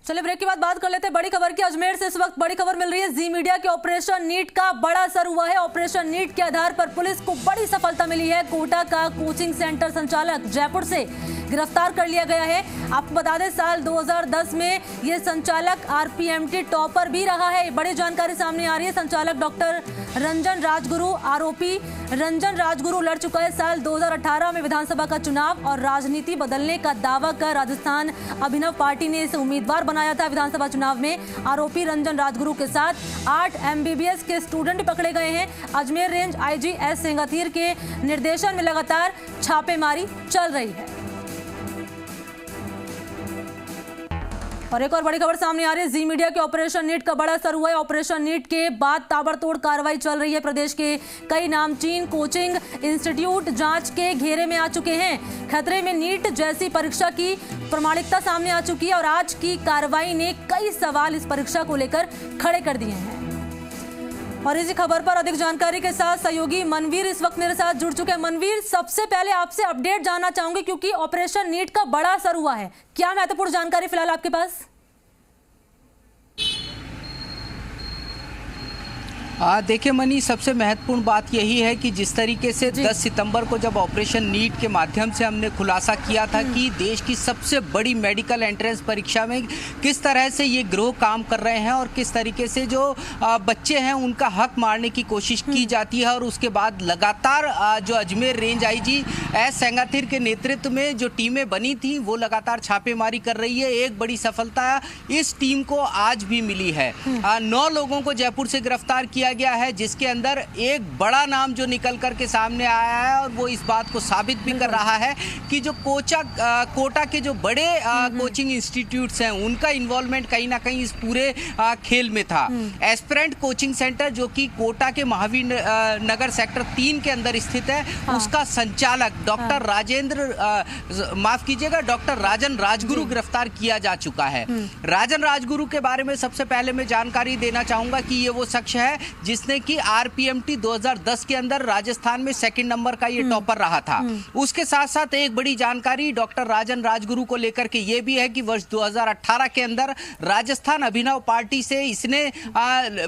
चलिए ब्रेक के बाद बात कर लेते हैं बड़ी खबर की। अजमेर से इस वक्त बड़ी खबर मिल रही है। जी मीडिया के ऑपरेशन नीट का बड़ा असर हुआ है। ऑपरेशन नीट के आधार पर पुलिस को बड़ी सफलता मिली है। कोटा का कोचिंग सेंटर संचालक जयपुर से गिरफ्तार कर लिया गया है। आपको बता दें साल 2010 में ये संचालक आरपीएमटी टॉपर भी रहा है। बड़ी जानकारी सामने आ रही है। संचालक डॉक्टर रंजन राजगुरु, आरोपी रंजन राजगुरु लड़ चुका है साल 2018 में विधानसभा का चुनाव और राजनीति बदलने का दावा कर राजस्थान अभिनव पार्टी ने इसे उम्मीदवार बनाया था। विधानसभा चुनाव में आरोपी रंजन राजगुरु के साथ 8 एमबीबीएस के स्टूडेंट पकड़े गए हैं। अजमेर रेंज आईजी एस सेंगाथीर के निर्देशन में लगातार छापेमारी चल रही है। और एक और बड़ी खबर सामने आ रही है। जी मीडिया के ऑपरेशन नीट का बड़ा असर हुआ है। ऑपरेशन नीट के बाद ताबड़तोड़ कार्रवाई चल रही है। प्रदेश के कई नामचीन कोचिंग इंस्टीट्यूट जांच के घेरे में आ चुके हैं। खतरे में नीट जैसी परीक्षा की प्रामाणिकता सामने आ चुकी है और आज की कार्रवाई ने कई सवाल इस परीक्षा को लेकर खड़े कर दिए हैं। और इसी खबर पर अधिक जानकारी के साथ सहयोगी मनवीर इस वक्त मेरे साथ जुड़ चुके हैं। मनवीर, सबसे पहले आपसे अपडेट जानना चाहूंगी क्योंकि ऑपरेशन नीट का बड़ा असर हुआ है। क्या महत्वपूर्ण जानकारी फिलहाल आपके पास? देखिए मनी, सबसे महत्वपूर्ण बात यही है कि जिस तरीके से 10 सितंबर को जब ऑपरेशन नीट के माध्यम से हमने खुलासा किया था कि देश की सबसे बड़ी मेडिकल एंट्रेंस परीक्षा में किस तरह से ये गिरोह काम कर रहे हैं और किस तरीके से जो बच्चे हैं उनका हक मारने की कोशिश की जाती है, और उसके बाद लगातार जो अजमेर रेंज आईजी एस सेंगाथीर के नेतृत्व में जो टीमें बनी थी वो लगातार छापेमारी कर रही है। एक बड़ी सफलता इस टीम को आज भी मिली है। 9 लोगों को जयपुर से गिरफ्तार किया गया है, जिसके अंदर एक बड़ा नाम जो निकल कर के सामने आया है और वो इस बात को साबित भी कर रहा है कि जो कोटा के जो बड़े कोचिंग इंस्टीट्यूट्स हैं उनका इन्वॉल्वमेंट कहीं ना कहीं इस पूरे खेल में था। एस्पिरेंट कोचिंग सेंटर जो कि कोटा के महावीर नगर सेक्टर 3 के अंदर स्थित है, उसका संचालक डॉक्टर डॉक्टर राजन राजगुरु गिरफ्तार किया जा चुका है। राजन राजगुरु के बारे में सबसे पहले मैं जानकारी देना चाहूंगा कि ये वो शख्स है जिसने कि आरपीएमटी 2010 के अंदर राजस्थान में 2nd नंबर का ये टॉपर रहा था। उसके साथ साथ एक बड़ी जानकारी डॉक्टर राजन राजगुरु को लेकर के ये भी है कि वर्ष 2018 के अंदर राजस्थान अभिनव पार्टी से इसने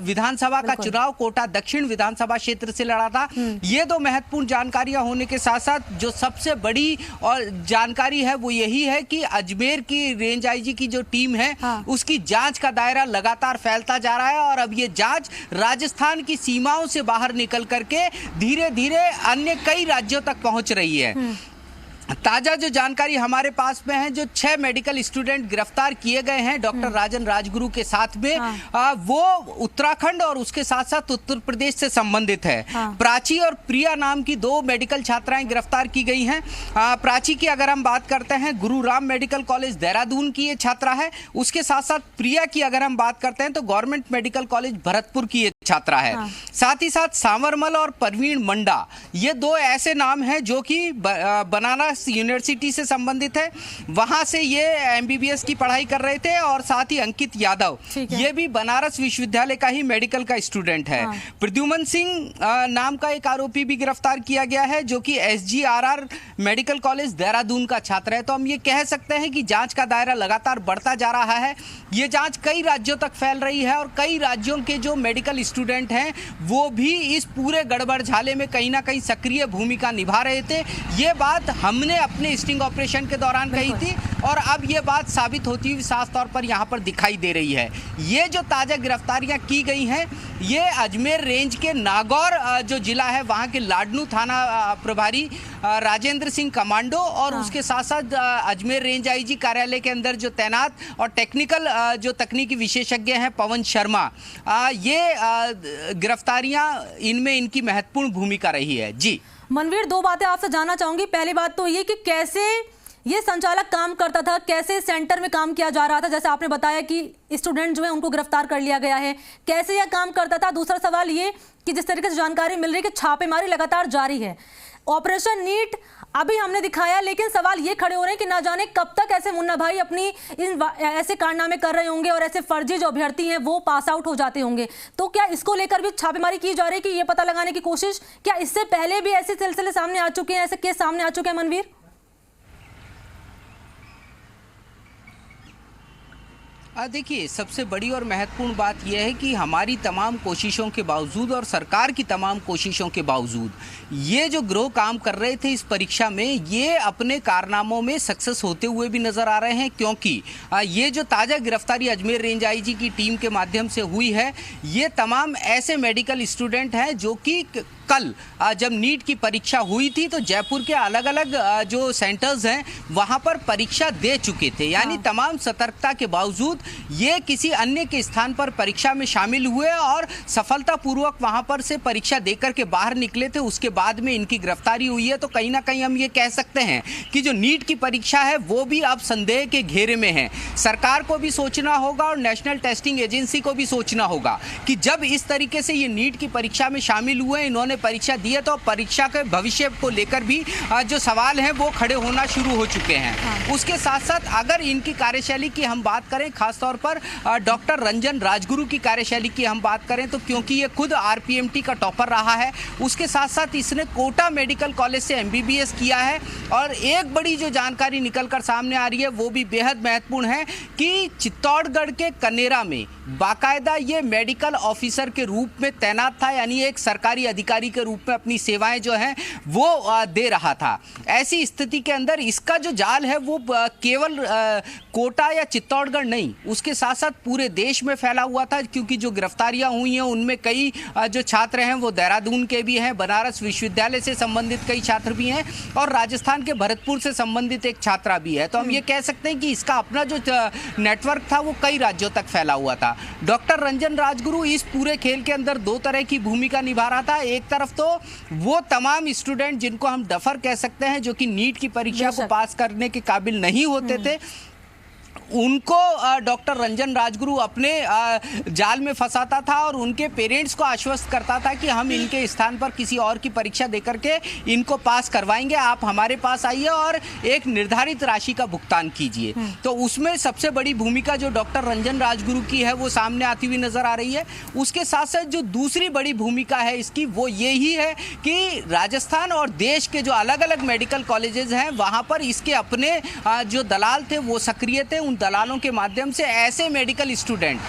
विधानसभा का चुनाव कोटा दक्षिण विधानसभा क्षेत्र से लड़ा था। ये दो महत्वपूर्ण जानकारियां होने के साथ साथ जो सबसे बड़ी और जानकारी है वो यही है कि अजमेर की रेंज आईजी की जो टीम है उसकी जांच का दायरा लगातार फैलता जा रहा है और अब ये जांच राजस्थान की सीमाओं से बाहर निकल करके धीरे धीरे अन्य कई राज्यों तक पहुंच रही है। ताजा जो जानकारी हमारे पास में है, जो 6 मेडिकल स्टूडेंट गिरफ्तार किए गए हैं डॉक्टर राजन राजगुरु के साथ में, वो उत्तराखंड और उसके साथ साथ उत्तर प्रदेश से संबंधित है। प्राची और प्रिया नाम की 2 मेडिकल छात्राएं गिरफ्तार की गई हैं। प्राची की अगर हम बात करते हैं गुरुराम मेडिकल कॉलेज देहरादून की ये छात्रा है। उसके साथ साथ प्रिया की अगर हम बात करते हैं तो गवर्नमेंट मेडिकल कॉलेज भरतपुर की ये छात्रा है। साथ ही साथ सांवरमल और परवीन मंडा, ये 2 ऐसे नाम हैं जो कि बनारस यूनिवर्सिटी से संबंधित है, वहां से ये एमबीबीएस की पढ़ाई कर रहे थे। और साथ ही अंकित यादव, ये भी बनारस विश्वविद्यालय का ही मेडिकल का स्टूडेंट है। प्रद्युमन सिंह नाम का एक आरोपी भी गिरफ्तार किया गया है जो कि एसजीआरआर मेडिकल कॉलेज देहरादून का छात्र है। तो हम ये कह सकते हैं कि जांच का दायरा लगातार बढ़ता जा रहा है। ये जांच कई राज्यों तक फैल रही है और कई राज्यों के जो मेडिकल स्टूडेंट हैं वो भी इस पूरे गड़बड़ झाले में कहीं ना कहीं सक्रिय भूमिका निभा रहे थे। ये बात हमने अपने स्टिंग ऑपरेशन के दौरान कही थी और अब ये बात साबित होती हुई साफ तौर पर यहाँ पर दिखाई दे रही है। ये जो ताजा गिरफ्तारियां की गई हैं ये अजमेर रेंज के नागौर जो जिला है वहाँ के लाडनू थाना प्रभारी राजेंद्र सिंह कमांडो और उसके साथ साथ अजमेर रेंज आईजी कार्यालय के अंदर जो तैनात और टेक्निकल जो तकनीकी विशेषज्ञ हैं पवन शर्मा, ये गिरफ्तारियां इनमें इनकी महत्वपूर्ण भूमिका रही है। जी मनवीर, 2 बातें आपसे जानना चाहूंगी। पहली बात तो ये कि कैसे ये संचालक काम करता था, कैसे सेंटर में काम किया जा रहा था, जैसे आपने बताया कि स्टूडेंट जो है उनको गिरफ्तार कर लिया गया है, कैसे यह काम करता था। दूसरा सवाल ये कि जिस तरीके से जानकारी मिल रही है कि छापेमारी लगातार जारी है। ऑपरेशन नीट अभी हमने दिखाया, लेकिन सवाल ये खड़े हो रहे हैं कि ना जाने कब तक ऐसे मुन्ना भाई अपनी ऐसे कारनामे कर रहे होंगे और ऐसे फर्जी जो अभ्यर्थी हैं वो पास आउट हो जाते होंगे। तो क्या इसको लेकर भी छापेमारी की जा रही है कि ये पता लगाने की कोशिश, क्या इससे पहले भी ऐसे सिलसिले सामने आ चुके हैं, ऐसे केस सामने आ चुके हैं मनवीर? देखिए, सबसे बड़ी और महत्वपूर्ण बात यह है कि हमारी तमाम कोशिशों के बावजूद और सरकार की तमाम कोशिशों के बावजूद ये जो गिरोह काम कर रहे थे इस परीक्षा में, ये अपने कारनामों में सक्सेस होते हुए भी नजर आ रहे हैं, क्योंकि ये जो ताज़ा गिरफ्तारी अजमेर रेंज आईजी की टीम के माध्यम से हुई है, ये तमाम ऐसे मेडिकल स्टूडेंट हैं जो कि कल जब नीट की परीक्षा हुई थी तो जयपुर के अलग अलग जो सेंटर्स हैं वहां पर परीक्षा दे चुके थे। यानी तमाम सतर्कता के बावजूद ये किसी अन्य के स्थान पर परीक्षा में शामिल हुए और सफलतापूर्वक वहां पर से परीक्षा देकर के बाहर निकले थे। उसके बाद में इनकी गिरफ्तारी हुई है। तो कहीं ना कहीं हम ये कह सकते हैं कि जो नीट की परीक्षा है वो भी अब संदेह के घेरे में है। सरकार को भी सोचना होगा और नेशनल टेस्टिंग एजेंसी को भी सोचना होगा कि जब इस तरीके से ये नीट की परीक्षा में शामिल हुए, इन्होंने परीक्षा दी है, तो परीक्षा के भविष्य को लेकर भी जो सवाल हैं वो खड़े होना शुरू हो चुके हैं। उसके साथ साथ अगर इनकी कार्यशैली की हम बात करें, खासतौर पर डॉक्टर रंजन राजगुरु की कार्यशैली की हम बात करें, तो क्योंकि ये खुद आरपीएमटी का टॉपर रहा है, उसके साथ साथ इसने कोटा मेडिकल कॉलेज से एमबीबीएस किया है। और एक बड़ी जो जानकारी निकलकर सामने आ रही है वो भी बेहद महत्वपूर्ण है कि चित्तौड़गढ़ के कनेरा में बाकायदा ये मेडिकल ऑफिसर के रूप में तैनात था, यानी एक सरकारी अधिकारी के रूप में अपनी सेवाएं जो हैं वो दे रहा था। ऐसी स्थिति के अंदर इसका जो जाल है वो केवल कोटा या चित्तौड़गढ़ नहीं, उसके साथ साथ पूरे देश में फैला हुआ था, क्योंकि जो गिरफ्तारियां हुई हैं उनमें कई जो छात्र हैं वो देहरादून के भी हैं, बनारस विश्वविद्यालय से संबंधित कई छात्र भी हैं और राजस्थान के भरतपुर से संबंधित एक छात्रा भी है। तो हम ये कह सकते हैं कि इसका अपना जो नेटवर्क था वो कई राज्यों तक फैला हुआ था। डॉक्टर रंजन राजगुरु इस पूरे खेल के अंदर दो तरह की भूमिका निभा रहा था। एक तरफ तो वो तमाम स्टूडेंट जिनको हम डफर कह सकते हैं, जो कि नीट की परीक्षा को पास करने के काबिल नहीं होते थे, उनको डॉक्टर रंजन राजगुरु अपने जाल में फंसाता था और उनके पेरेंट्स को आश्वस्त करता था कि हम इनके स्थान पर किसी और की परीक्षा देकर के इनको पास करवाएंगे, आप हमारे पास आइए और एक निर्धारित राशि का भुगतान कीजिए। तो उसमें सबसे बड़ी भूमिका जो डॉक्टर रंजन राजगुरु की है वो सामने आती हुई नजर आ रही है। उसके साथ साथ जो दूसरी बड़ी भूमिका है इसकी वो यही है कि राजस्थान और देश के जो अलग अलग मेडिकल कॉलेजेस हैं वहाँ पर इसके अपने जो दलाल थे वो सक्रिय थे। उन दलालों के माध्यम से ऐसे मेडिकल स्टूडेंट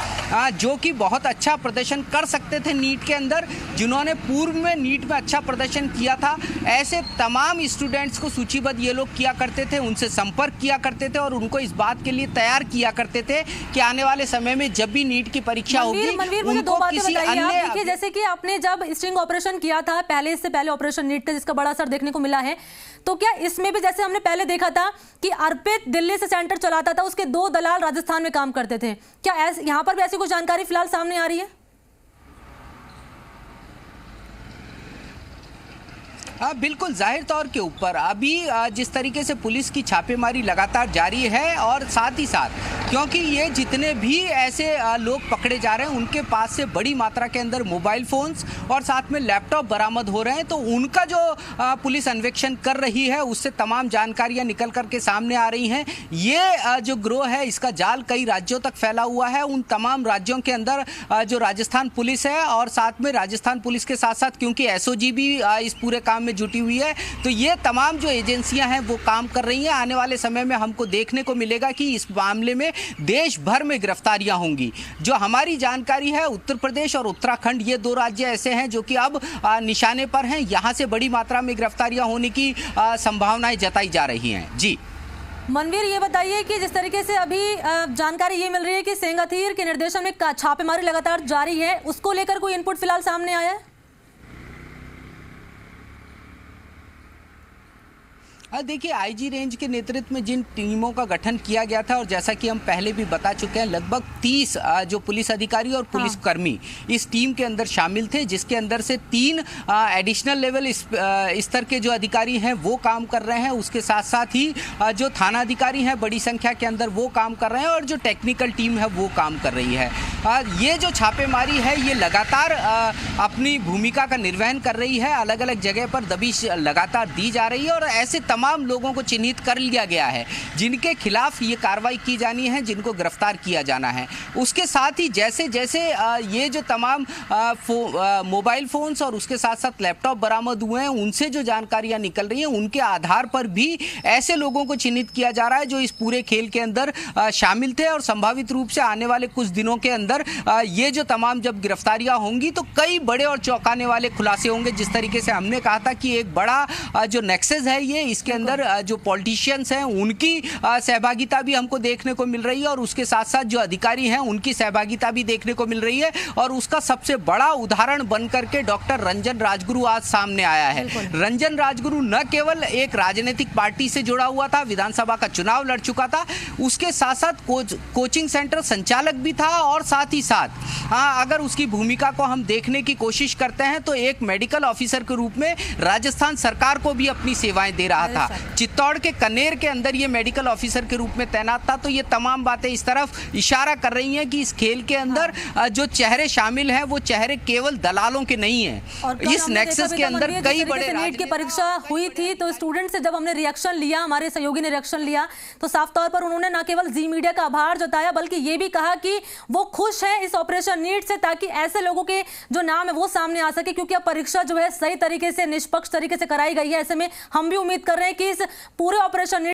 जो कि बहुत अच्छा प्रदर्शन कर सकते थे नीट के अंदर, जिन्होंने पूर्व में नीट में अच्छा प्रदर्शन किया था, ऐसे तमाम स्टूडेंट्स को सूचीबद्ध ये लोग किया करते थे, उनसे संपर्क किया करते थे और उनको इस बात के लिए तैयार किया करते थे कि आने वाले समय में जब भी नीट की परीक्षा होगी उनको किसी अन्य। देखिए, जैसे कि आपने जब स्टिंग ऑपरेशन किया था पहले, इससे पहले ऑपरेशन नीट का जिसका बड़ा असर देखने को मिला है, तो क्या इसमें भी जैसे हमने पहले देखा था कि अर्पित दिल्ली से सेंटर चलाता था, उसके दो दलाल राजस्थान में काम करते थे, क्या यहां पर भी ऐसी कुछ जानकारी फिलहाल सामने आ रही है? बिल्कुल, जाहिर तौर के ऊपर अभी जिस तरीके से पुलिस की छापेमारी लगातार जारी है और साथ ही साथ क्योंकि ये जितने भी ऐसे लोग पकड़े जा रहे हैं उनके पास से बड़ी मात्रा के अंदर मोबाइल फोन्स और साथ में लैपटॉप बरामद हो रहे हैं, तो उनका जो पुलिस अन्वेषण कर रही है उससे तमाम जानकारियां निकल करके सामने आ रही हैं। ये जो गिरोह है इसका जाल कई राज्यों तक फैला हुआ है। उन तमाम राज्यों के अंदर जो राजस्थान पुलिस है और साथ में राजस्थान पुलिस के साथ साथ क्योंकि एसओजी भी इस पूरे काम में जुटी हुई है, तो ये तमाम जो एजेंसियां हैं वो काम कर रही हैं। आने वाले समय में हमको देखने को मिलेगा कि इस मामले में देश भर में गिरफ्तारियां होंगी। जो हमारी जानकारी है, उत्तर प्रदेश और उत्तराखंड ये दो राज्य ऐसे हैं जो कि अब निशाने पर हैं, यहां से बड़ी मात्रा में गिरफ्तारियां होने की संभावनाएं जताई जा रही हैं। जी मनवीर, ये बताइए कि जिस तरीके से अभी जानकारी ये मिल रही है कि सेंगाथीर के निर्देशन में छापेमारी लगातार जारी है, उसको लेकर कोई इनपुट फिलहाल सामने आया है? देखिए, आईजी रेंज के नेतृत्व में जिन टीमों का गठन किया गया था और जैसा कि हम पहले भी बता चुके हैं, लगभग 30 जो पुलिस अधिकारी और पुलिस कर्मी इस टीम के अंदर शामिल थे, जिसके अंदर से 3 एडिशनल लेवल स्तर के जो अधिकारी हैं वो काम कर रहे हैं। उसके साथ साथ ही जो थाना अधिकारी हैं बड़ी संख्या के अंदर वो काम कर रहे हैं और जो टेक्निकल टीम है वो काम कर रही है। ये जो छापेमारी है ये लगातार अपनी भूमिका का निर्वहन कर रही है, अलग अलग जगह पर दबिश लगातार दी जा रही है और ऐसे तमाम लोगों को चिन्हित कर लिया गया है जिनके खिलाफ ये कार्रवाई की जानी है, जिनको गिरफ्तार किया जाना है। उसके साथ ही जैसे जैसे ये जो तमाम मोबाइल फोन्स और उसके साथ साथ लैपटॉप बरामद हुए हैं, उनसे जो जानकारियां निकल रही हैं, उनके आधार पर भी ऐसे लोगों को चिन्हित किया जा रहा है जो इस पूरे खेल के अंदर शामिल थे। और संभावित रूप से आने वाले कुछ दिनों के अंदर ये जो तमाम जब गिरफ्तारियां होंगी तो कई बड़े और चौंकाने वाले खुलासे होंगे। जिस तरीके से हमने कहा था कि एक बड़ा जो नेक्सस है ये, इसके अंदर जो पॉलिटिशियंस हैं उनकी सहभागिता भी हमको देखने को मिल रही है और उसके साथ साथ जो अधिकारी हैं उनकी सहभागिता भी देखने को मिल रही है। और उसका सबसे बड़ा उदाहरण बनकर के डॉक्टर रंजन राजगुरु आज सामने आया है। रंजन राजगुरु न केवल एक राजनीतिक पार्टी से जुड़ा हुआ था, विधानसभा का चुनाव लड़ चुका था, उसके साथ साथ कोचिंग सेंटर संचालक भी था और साथ ही साथ अगर उसकी भूमिका को हम देखने की कोशिश करते हैं तो एक मेडिकल ऑफिसर के रूप में राजस्थान सरकार को भी अपनी सेवाएं दे रहा था। चित्तौड़ के कनेर के अंदर ये मेडिकल ऑफिसर के रूप में तैनात था। तो ये तमाम बातें इस तरफ इशारा कर रही हैं कि इस खेल के अंदर जो चेहरे शामिल हैं वो चेहरे केवल दलालों के नहीं हैं। इस नेक्सस के अंदर कई बड़े नीट की परीक्षा हुई थी तो स्टूडेंट से जब हमने रिएक्शन लिया, हमारे सहयोगी ने रिएक्शन लिया, तो साफ तौर पर उन्होंने न केवल जी मीडिया का आभार जताया बल्कि ये भी कहा कि वो खुश है इस ऑपरेशन नीट से, ताकि ऐसे लोगों के जो नाम है वो सामने आ सके, क्योंकि अब परीक्षा जो है सही तरीके से, निष्पक्ष तरीके से कराई गई है। ऐसे में हम भी उम्मीद कर रहे हैं कि इस पूरे ऑपरेशन